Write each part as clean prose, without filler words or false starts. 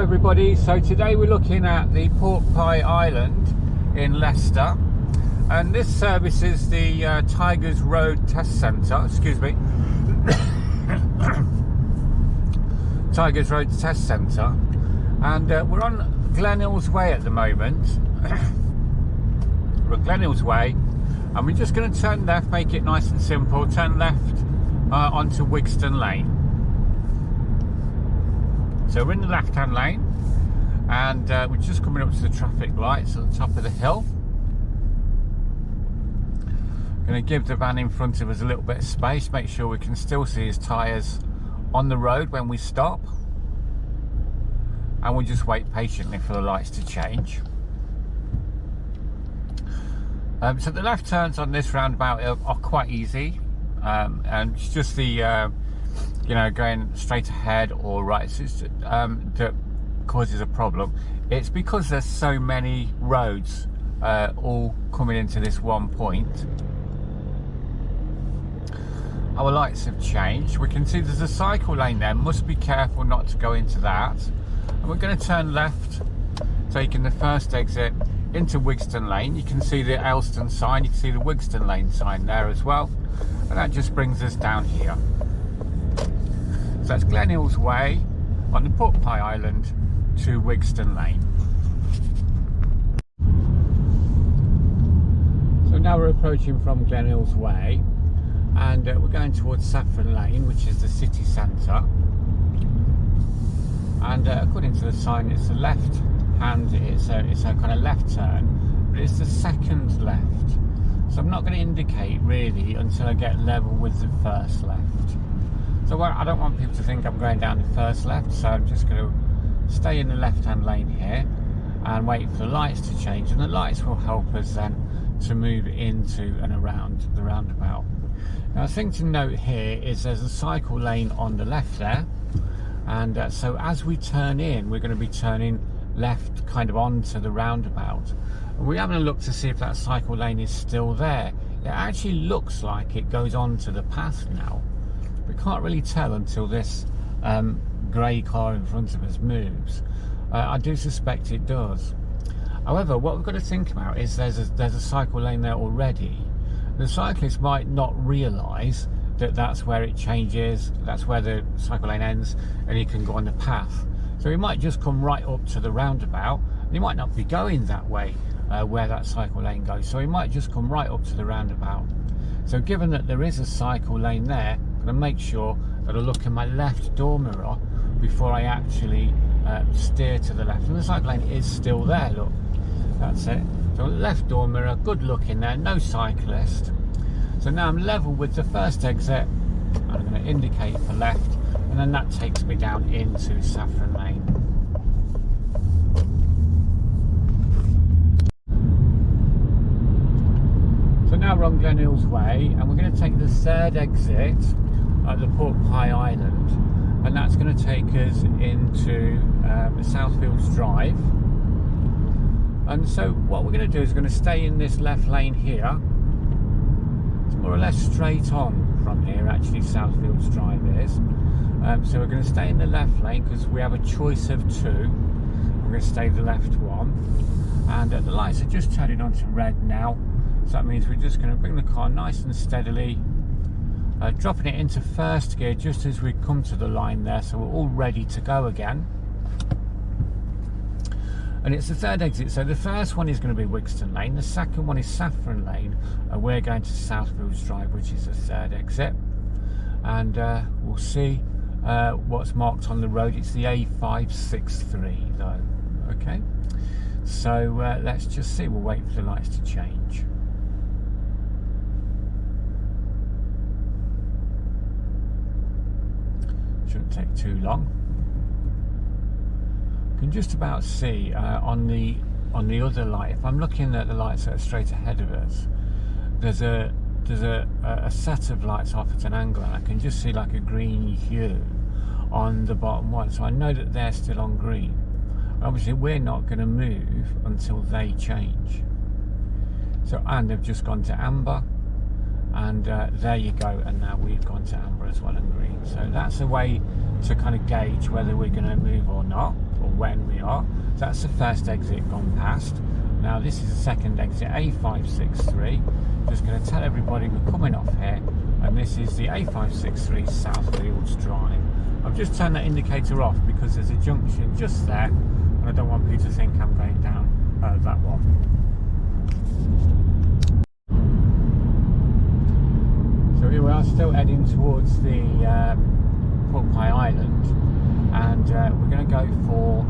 everybody, so today we're looking at the Pork Pie Island in Leicester, and this services the Tigers Road Test Centre, Tigers Road Test Centre, and we're on Glenhills Way at the moment. We're at Glenhills Way, and we're just going to turn left, make it nice and simple, turn left onto Wigston Lane. So we're in the left hand lane, and we're just coming up to the traffic lights at the top of the hill. Going to give the van in front of us a little bit of space, make sure we can still see his tyres on the road when we stop, and we'll just wait patiently for the lights to change. So the left turns on this roundabout are quite easy, and it's just the you know, going straight ahead or right that causes a problem. It's because there's so many roads all coming into this one point. Our lights have changed. We can see there's a cycle lane there, must be careful not to go into that. And we're going to turn left, taking the first exit into Wigston Lane. You can see the Aylestone sign, you can see the Wigston Lane sign there as well, and that just brings us down here. So that's Glenhills Way on the Pork Pie Island to Wigston Lane. So now we're approaching from Glenhills Way, and we're going towards Saffron Lane, which is the city centre. And according to the sign, it's a left hand, it's a kind of left turn, but it's the second left. So I'm not going to indicate really until I get level with the first left. So I don't want people to think I'm going down the first left, so I'm just going to stay in the left hand lane here and wait for the lights to change, and the lights will help us then to move into and around the roundabout. Now, a thing to note here is there's a cycle lane on the left there, and so as we turn in, we're going to be turning left kind of onto the roundabout, and we're having a look to see if that cycle lane is still there. It actually looks like it goes onto the path now. We can't really tell until this grey car in front of us moves. I do suspect it does. However, what we've got to think about is there's a cycle lane there already. The cyclist might not realise that that's where it changes, that's where the cycle lane ends, and he can go on the path. So he might just come right up to the roundabout, and he might not be going that way where that cycle lane goes. So he might just come right up to the roundabout. So given that there is a cycle lane there, I'm going to make sure that I look in my left door mirror before I actually steer to the left. And the cycle lane is still there, look. That's it. So left door mirror, good look in there, no cyclist. So now I'm level with the first exit, and I'm going to indicate for left, and then that takes me down into Saffron Lane. So now we're on Glenhills Way, and we're going to take the third exit at the Pork Pie Island, and that's going to take us into Southfields Drive. And so what we're going to do is we're going to stay in this left lane here. It's more or less straight on from here, actually, Southfields Drive is. So we're going to stay in the left lane because we have a choice of two. We're going to stay the left one, and the lights are just turning on to red now, so that means we're just going to bring the car nice and steadily, dropping it into first gear just as we come to the line there, so we're all ready to go again. And it's the third exit, so the first one is going to be Wigston Lane, the second one is Saffron Lane, and we're going to Southfields Drive, which is the third exit. And we'll see what's marked on the road. It's the A563 though. Okay, so let's just see. We'll wait for the lights to change. Shouldn't take too long. You can just about see on the other light, if I'm looking at the lights that are straight ahead of us, there's a set of lights off at an angle, and I can just see like a green hue on the bottom one, so I know that they're still on green. Obviously we're not going to move until they change. So, and they've just gone to amber, and there you go, and now we've gone to amber as well and green. So that's a way to kind of gauge whether we're going to move or not. or when we are. So that's the first exit gone past. Now this is the second exit, A563. Just going to tell everybody we're coming off here, and this is the A563 Southfields Drive. I've just turned that indicator off because there's a junction just there, and I don't want people to think I'm going down that one. So here we are, still heading towards the Pork Pie Island, and we're going to go for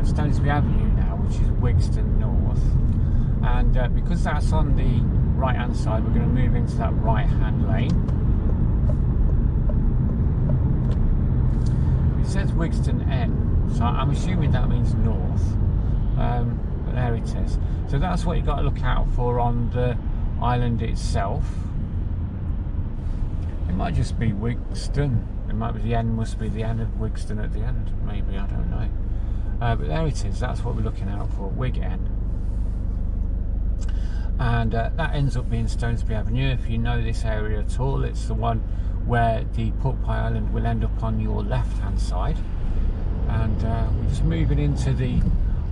Stonesby Avenue now, which is Wigston North, and because that's on the right hand side, we're going to move into that right hand lane. It says Wigston N, so I'm assuming that means north, but there it is. So that's what you've got to look out for on the island itself. It might just be Wigston. It might be the end, must be the end of Wigston at the end, maybe, I don't know. But there it is, that's what we're looking out for, Wig End. And that ends up being Stonesby Avenue. If you know this area at all, it's the one where the Pork Pie Island will end up on your left hand side. And we're just moving into the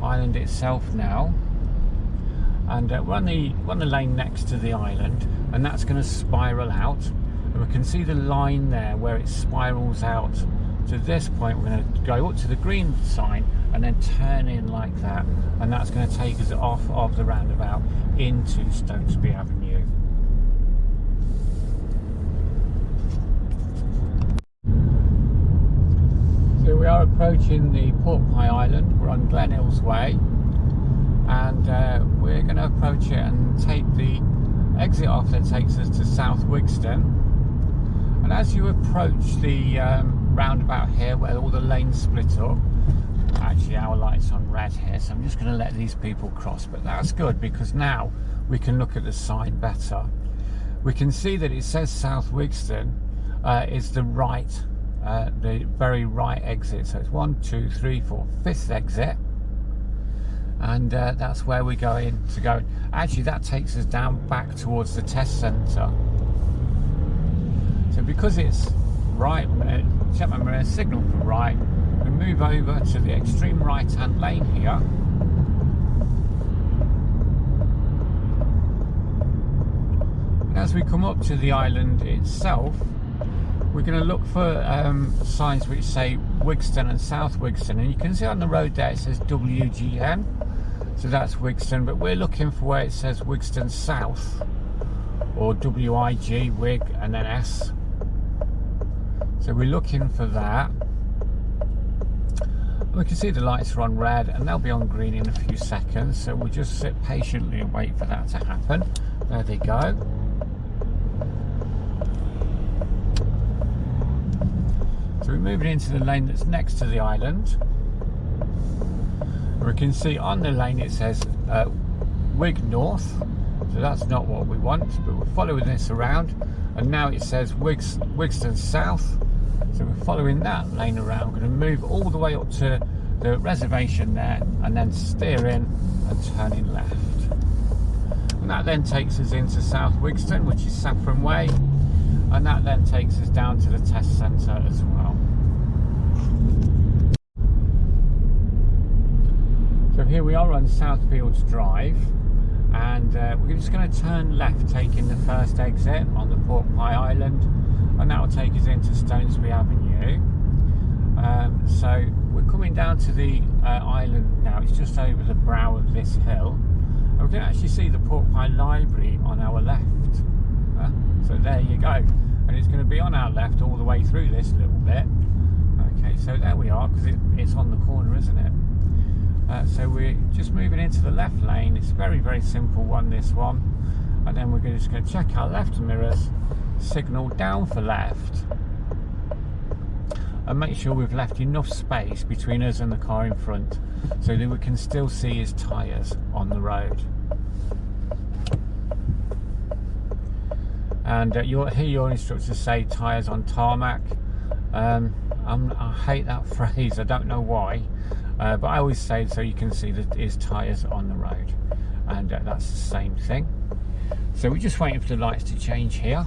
island itself now. And we're on the lane next to the island, and that's going to spiral out. And we can see the line there where it spirals out to this point. We're going to go up to the green sign and then turn in like that, and that's going to take us off of the roundabout into Stonesby Avenue. So we are approaching the Pork Pie Island. We're on Glenhills Way, and we're going to approach it and take the exit off that takes us to South Wigston. And as you approach the roundabout here, where all the lanes split up, actually our light's on red here, so I'm just going to let these people cross, but that's good because now we can look at the sign better. We can see that it says South Wigston is the right, the very right exit, so it's 1, 2, 3, 4, 5th exit, and that's where we're going to go. Actually that takes us down back towards the test centre. So because it's right, check my mirror, signal for right, we move over to the extreme right hand lane here, and as we come up to the island itself, we're going to look for signs which say Wigston and South Wigston, and you can see on the road there it says WGN, so that's Wigston, but we're looking for where it says Wigston South, or WIG, Wig, and then S. So we're looking for that. We can see the lights are on red and they'll be on green in a few seconds, so we'll just sit patiently and wait for that to happen. There they go. So we're moving into the lane that's next to the island. We can see on the lane it says Wig North, so that's not what we want, but we're following this around, and now it says Wigston South. So we're following that lane around. We're going to move all the way up to the reservation there, and then steer in and turning left. And that then takes us into South Wigston, which is Saffron Way, and that then takes us down to the test centre as well. So here we are on Southfields Drive, and we're just going to turn left, taking the first exit on the Pork Pie Island, and that will take us into Stonesby Avenue. So we're coming down to the island now. It's just over the brow of this hill, and we can actually see the Pork Pie Library on our left. So there you go, and it's going to be on our left all the way through this little bit. Okay, so there we are, because it's on the corner, isn't it? So we're just moving into the left lane. It's a very, very simple one, this one. And then we're just going to check our left mirrors, signal down for left, and make sure we've left enough space between us and the car in front so that we can still see his tyres on the road. And you'll hear your instructor say tyres on tarmac. I hate that phrase, I don't know why. But I always say so you can see that his tyres on the road, and that's the same thing. So we're just waiting for the lights to change here.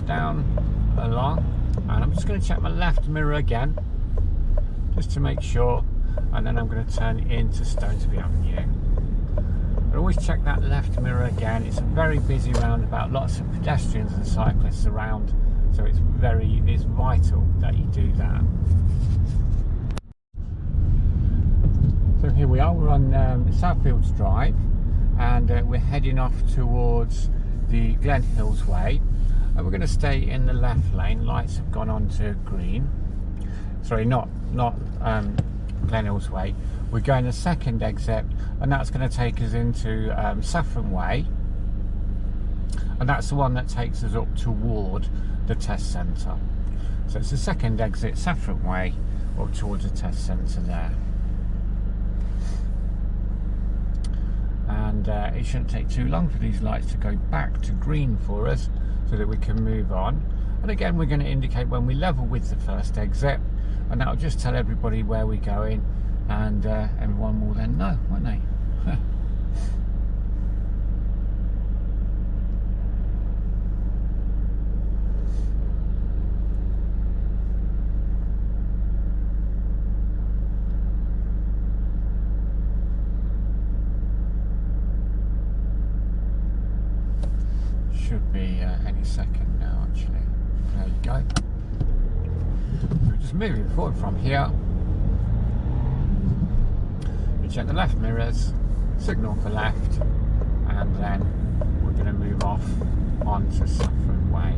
down along, and I'm just going to check my left mirror again just to make sure, and then I'm going to turn into Stonesby Avenue. I always check that left mirror again. It's a very busy roundabout, lots of pedestrians and cyclists around, so it's vital that you do that. So here we are, we're on Southfields Drive, and we're heading off towards the Glenhills Way, and we're going to stay in the left lane. Lights have gone on to green. Sorry, not Glenhills Way. We're going the second exit, and that's going to take us into Saffron Way, and that's the one that takes us up toward the test centre. So it's the second exit, Saffron Way, up towards the test centre there. And it shouldn't take too long for these lights to go back to green for us so that we can move on. And again, we're going to indicate when we level with the first exit, and that'll just tell everybody where we're going, and everyone will then know, won't they? Should be any second now, actually. There you go. We're just moving forward from here. We check the left mirrors, signal for left, and then we're going to move off onto Saffron Way.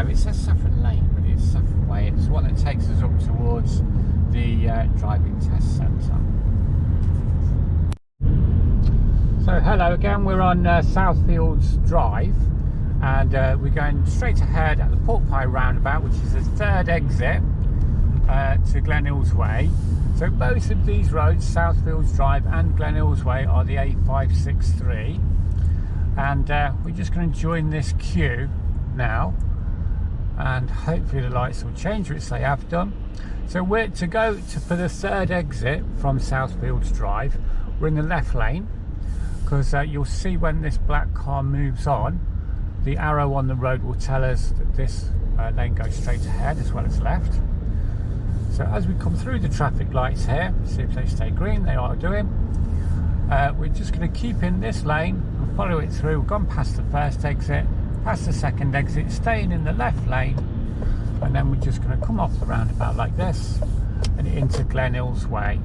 It says Saffron Lane, but it's Saffron Way. It's the one that takes us up towards the driving test centre. So hello again, we're on Southfields Drive, and we're going straight ahead at the Pork Pie Roundabout, which is the third exit to Glenhills Way. So both of these roads, Southfields Drive and Glenhills Way, are the A563, and we're just going to join this queue now, and hopefully the lights will change, which they have done. So we're to go for the third exit from Southfields Drive. We're in the left lane, because you'll see when this black car moves on, the arrow on the road will tell us that this lane goes straight ahead as well as left. So as we come through the traffic lights here, see if they stay green, they are doing. We're just going to keep in this lane and follow it through. We've gone past the first exit, past the second exit, staying in the left lane, and then we're just going to come off the roundabout like this and into Glenhills Way.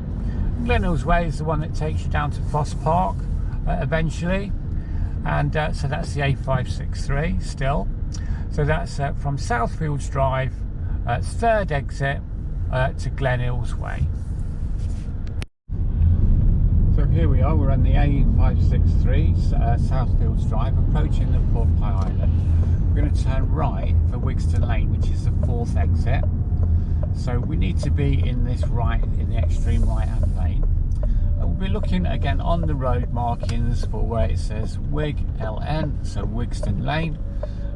Glenhills Way is the one that takes you down to Foss Park eventually, and so that's the A563 still. So that's from Southfields Drive, third exit to Glenhills Way. So here we are, we're on the A563 Southfields Drive, approaching the Pork Pie Island. We're going to turn right for Wigston Lane, which is the fourth exit. So we need to be in this in the extreme right hand lane. We'll be looking again on the road markings for where it says Wig LN, so Wigston Lane,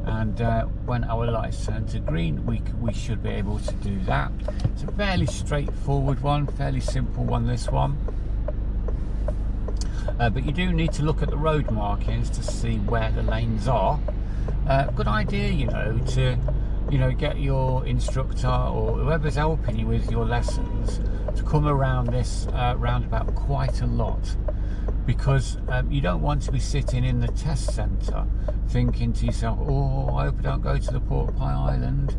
and when our lights turn to green, we should be able to do that. It's a fairly straightforward one, fairly simple one, this one, but you do need to look at the road markings to see where the lanes are. Good idea, to get your instructor or whoever's helping you with your lessons to come around this roundabout quite a lot, because you don't want to be sitting in the test centre thinking to yourself, oh, I hope I don't go to the Pork Pie Island.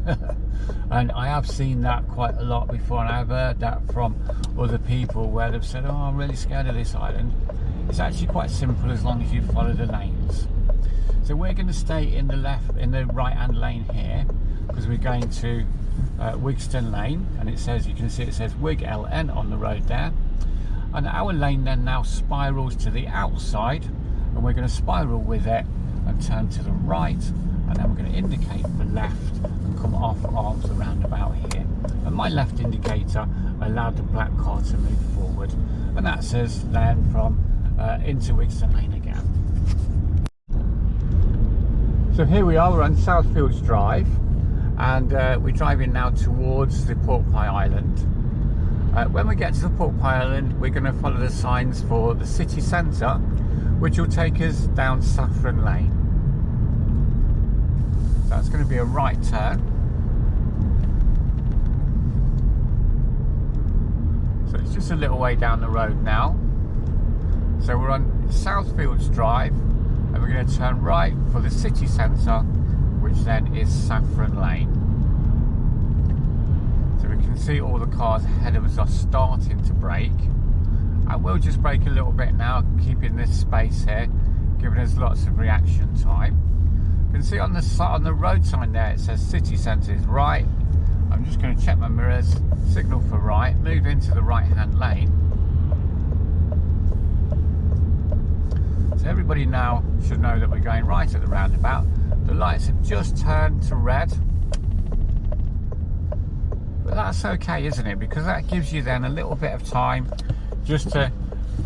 And I have seen that quite a lot before, and I've heard that from other people where they've said, oh, I'm really scared of this island. It's actually quite simple as long as you follow the lanes. So we're going to stay in the right hand lane here, because we're going to Wigston Lane, and it says, you can see it says Wig LN on the road there, and our lane then now spirals to the outside, and we're going to spiral with it and turn to the right, and then we're going to indicate for left and come off of the roundabout here. And my left indicator allowed the black car to move forward, and that says then from into Wigston Lane again. So here we are, we're on Southfields Drive, and we're driving now towards the Pork Pie Island. When we get to the Pork Pie Island, we're going to follow the signs for the city centre, which will take us down Saffron Lane. So that's going to be a right turn. So it's just a little way down the road now. So we're on Southfields Drive, and we're going to turn right for the city centre, which then is Saffron Lane. So we can see all the cars ahead of us are starting to brake. And we'll just brake a little bit now, keeping this space here, giving us lots of reaction time. You can see on the road sign there, it says city centre is right. I'm just going to check my mirrors, signal for right, move into the right hand lane. So everybody now should know that we're going right at the roundabout. The lights have just turned to red. But that's okay, isn't it? Because that gives you then a little bit of time just to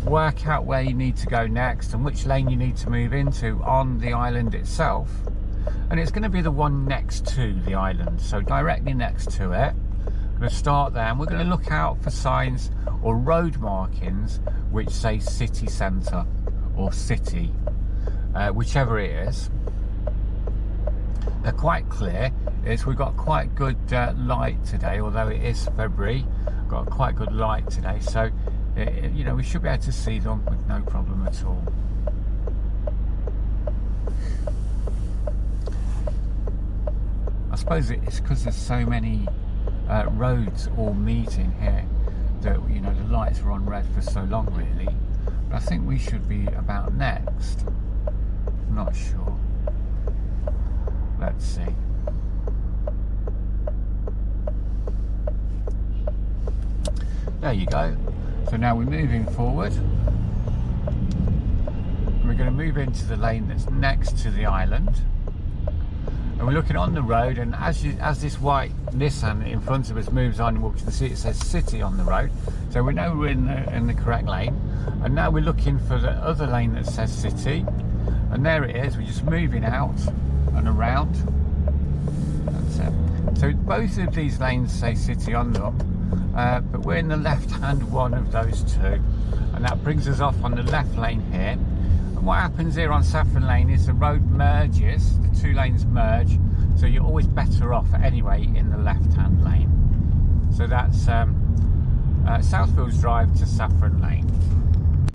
work out where you need to go next and which lane you need to move into on the island itself. And it's going to be the one next to the island, so directly next to it. I'm going to start there, and we're going to look out for signs or road markings which say city centre or city, whichever it is. They're quite clear. We've got quite good light today, although it is February. Got quite good light today, so you know, we should be able to see them with no problem at all. I suppose it's because there's so many roads all meeting here that, you know, the lights were on red for so long really. But I think we should be about next. Not sure. Let's see. There you go. So now we're moving forward. We're going to move into the lane that's next to the island. And we're looking on the road, and as this white Nissan in front of us moves on, we can see it says city on the road. So we know we're in the correct lane. And now we're looking for the other lane that says city. And there it is. We're just moving out and around. That's it. So both of these lanes say city on them. But we're in the left-hand one of those two, and that brings us off on the left lane here. And what happens here on Saffron Lane is the road merges, the two lanes merge, so you're always better off anyway in the left-hand lane. So that's Southfields Drive to Saffron Lane.